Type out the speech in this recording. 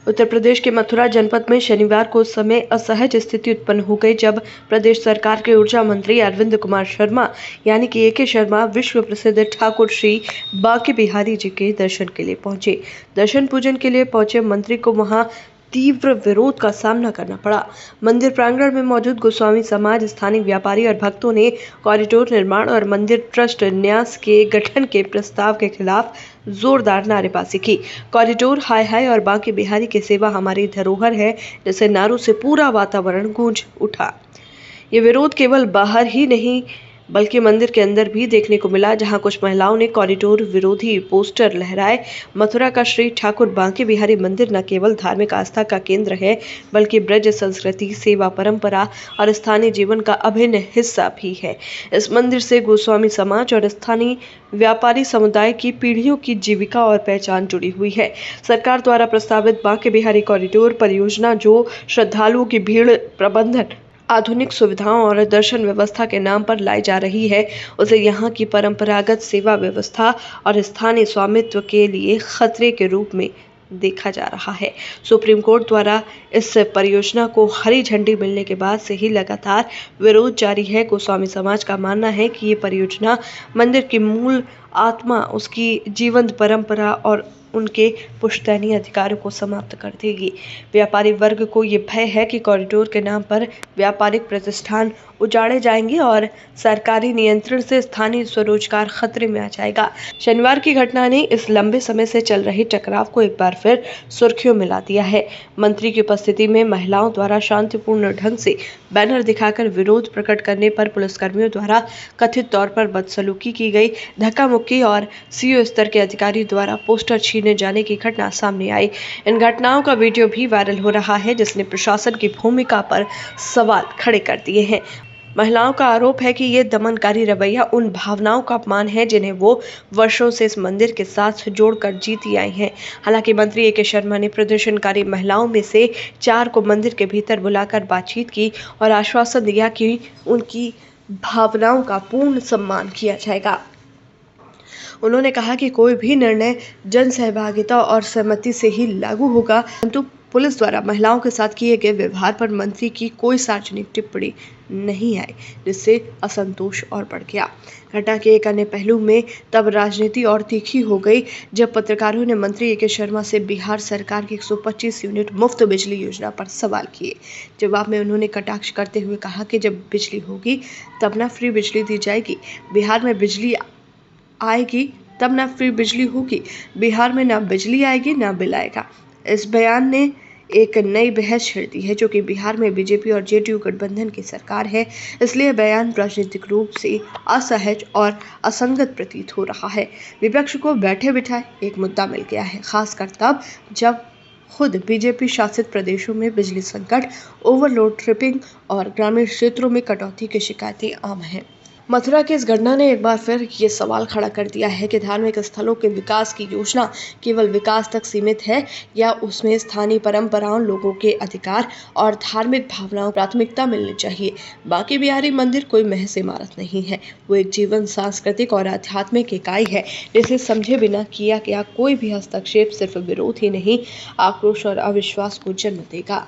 उत्तर प्रदेश के मथुरा जनपद में शनिवार को उस समय असहज स्थिति उत्पन्न हो गई जब प्रदेश सरकार के ऊर्जा मंत्री अरविंद कुमार शर्मा यानी कि ए.के. शर्मा विश्व प्रसिद्ध ठाकुर श्री बांके बिहारी जी के दर्शन के लिए पहुंचे। दर्शन पूजन के लिए पहुंचे मंत्री को वहां तीव्र विरोध का सामना करना पड़ा। मंदिर प्रांगण में मौजूद गोस्वामी समाज, स्थानीय व्यापारी और भक्तों ने कॉरिडोर निर्माण और मंदिर ट्रस्ट न्यास के गठन के प्रस्ताव के खिलाफ जोरदार नारेबाजी की। कॉरिडोर हाय हाय और बांके बिहारी की सेवा हमारी धरोहर है जैसे नारों से पूरा वातावरण गूंज उठा। ये विरोध केवल बाहर ही नहीं बल्कि मंदिर के अंदर भी देखने को मिला, जहां कुछ महिलाओं ने कॉरिडोर विरोधी पोस्टर लहराए। मथुरा का श्री ठाकुर बांके बिहारी मंदिर न केवल धार्मिक आस्था का केंद्र है बल्कि ब्रज संस्कृति, सेवा परंपरा और स्थानीय जीवन का अभिन्न हिस्सा भी है। इस मंदिर से गोस्वामी समाज और स्थानीय व्यापारी समुदाय की पीढ़ियों की जीविका और पहचान जुड़ी हुई है। सरकार द्वारा प्रस्तावित बांके बिहारी कॉरिडोर परियोजना, जो श्रद्धालुओं की भीड़ प्रबंधन, आधुनिक सुविधाओं और दर्शन व्यवस्था के नाम पर लाई जा रही है, उसे यहाँ की परंपरागत सेवा व्यवस्था और स्थानीय स्वामित्व के लिए खतरे के रूप में देखा जा रहा है। सुप्रीम कोर्ट द्वारा इस परियोजना को हरी झंडी मिलने के बाद से ही लगातार विरोध जारी है। गोस्वामी समाज का मानना है कि ये परियोजना मंदिर की मूल आत्मा, उसकी जीवंत परंपरा और उनके पुश्तैनी अधिकारों को समाप्त कर देगी। व्यापारी वर्ग को ये भय है कि कॉरिडोर के नाम पर व्यापारिक प्रतिष्ठान उजाड़े जाएंगे और सरकारी नियंत्रण से स्थानीय स्वरोजगार खतरे में आ जाएगा। शनिवार की घटना ने इस लंबे समय से चल रहे टकराव को एक बार फिर सुर्खियों में ला दिया है। मंत्री की उपस्थिति में महिलाओं द्वारा शांतिपूर्ण ढंग से बैनर दिखाकर विरोध प्रकट करने पर पुलिसकर्मियों द्वारा कथित तौर पर बदसलूकी की गई, धक्का मुक्की और सीओ स्तर के अधिकारी द्वारा पोस्टर छीने जाने की घटना सामने आई। इन घटनाओं का वीडियो भी वायरल हो रहा है, जिसने प्रशासन की भूमिका पर सवाल खड़े कर दिए हैं। महिलाओं का आरोप है कि ये दमनकारी रवैया उन भावनाओं का अपमान है जिन्हें वो वर्षों से इस मंदिर के साथ जोड़कर जीती आई हैं। हालांकि मंत्री ए.के. शर्मा ने प्रदर्शनकारी महिलाओं में से 4 को मंदिर के भीतर बुलाकर बातचीत की और आश्वासन दिया कि उनकी भावनाओं का पूर्ण सम्मान किया जाएगा। उन्होंने कहा कि कोई भी निर्णय जन सहभागिता और सहमति से ही लागू होगा, परंतु पुलिस द्वारा महिलाओं के साथ किए गए व्यवहार पर मंत्री की कोई सार्वजनिक टिप्पणी नहीं आई, जिससे असंतोष और बढ़ गया। घटना के एक अन्य पहलू में तब राजनीति और तीखी हो गई जब पत्रकारों ने मंत्री ए.के. शर्मा से बिहार सरकार की 125 यूनिट मुफ्त बिजली योजना पर सवाल किए। जवाब में उन्होंने कटाक्ष करते हुए कहा कि जब बिजली होगी तब ना फ्री बिजली दी जाएगी, बिहार में बिजली आएगी तब ना फ्री बिजली होगी, बिहार में ना बिजली आएगी ना बिल आएगा। इस बयान ने एक नई बहस छेड़ दी है, जो कि बिहार में बीजेपी और जेडीयू गठबंधन की सरकार है, इसलिए बयान राजनीतिक रूप से असहज और असंगत प्रतीत हो रहा है। विपक्ष को बैठे बिठाए एक मुद्दा मिल गया है, खासकर तब जब खुद बीजेपी शासित प्रदेशों में बिजली संकट, ओवरलोड ट्रिपिंग और ग्रामीण क्षेत्रों में कटौती की शिकायतें आम हैं। मथुरा की इस घटना ने एक बार फिर ये सवाल खड़ा कर दिया है कि धार्मिक स्थलों के विकास की योजना केवल विकास तक सीमित है या उसमें स्थानीय परंपराओं, लोगों के अधिकार और धार्मिक भावनाओं प्राथमिकता मिलनी चाहिए। बांके बिहारी मंदिर कोई महज इमारत नहीं है, वो एक जीवन, सांस्कृतिक और आध्यात्मिक इकाई है, जिसे समझे बिना किया गया कोई भी हस्तक्षेप सिर्फ विरोध ही नहीं, आक्रोश और अविश्वास को जन्म देगा।